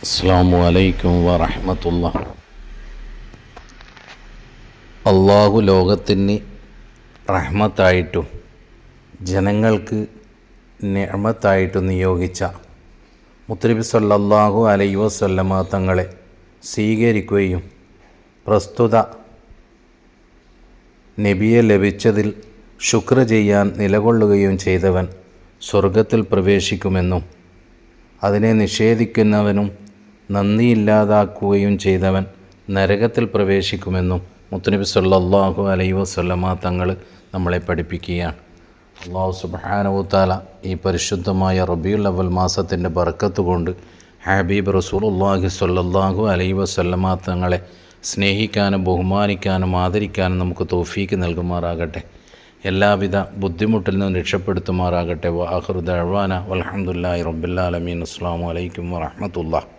അസ്സലാമു അലൈക്കും വറഹ്മത്തുള്ളാഹി. അള്ളാഹു ലോകത്തിന് റഹ്മത്തായിട്ടും ജനങ്ങൾക്ക് നിഅമത്തായിട്ടും നിയോഗിച്ച മുത്തുനബി സല്ലല്ലാഹു അലൈഹി വസല്ലമ തങ്ങളെ സ്വീകരിക്കുകയും പ്രസ്തുത നബിയെ ലഭിച്ചതിൽ ശുക്ർ ചെയ്യാൻ നിലകൊള്ളുകയും ചെയ്തവൻ സ്വർഗത്തിൽ പ്രവേശിക്കുമെന്നും അതിനെ നിഷേധിക്കുന്നവനും നന്ദിയില്ലാതാക്കുകയും ചെയ്തവൻ നരകത്തിൽ പ്രവേശിക്കുമെന്നും മുത്തുനബി സല്ലല്ലാഹു അലൈഹി വസല്ലമ തങ്ങൾ നമ്മളെ പഠിപ്പിക്കുകയാണ്. അല്ലാഹു സുബ്ഹാനഹു തആല ഈ പരിശുദ്ധമായ റബീഉൽ അവ്വൽ മാസത്തിൻ്റെ ബർക്കത്ത് കൊണ്ട് ഹബീബ് റസൂലുള്ളാഹി സ്വല്ലല്ലാഹു അലൈഹി വസല്ലമ തങ്ങളെ സ്നേഹിക്കാനും ബഹുമാനിക്കാനും ആദരിക്കാനും നമുക്ക് തൗഫീക്ക് നൽകുമാറാകട്ടെ. എല്ലാവിധ ബുദ്ധിമുട്ടിൽ നിന്നും രക്ഷപ്പെടുത്തുമാറാകട്ടെ. വആഖിറു ദഅ്വാന വൽഹംദുലില്ലാഹി റബ്ബിൽ ആലമീൻ. അസ്സലാമു അലൈക്കും വറഹ്മത്തുള്ളാഹി.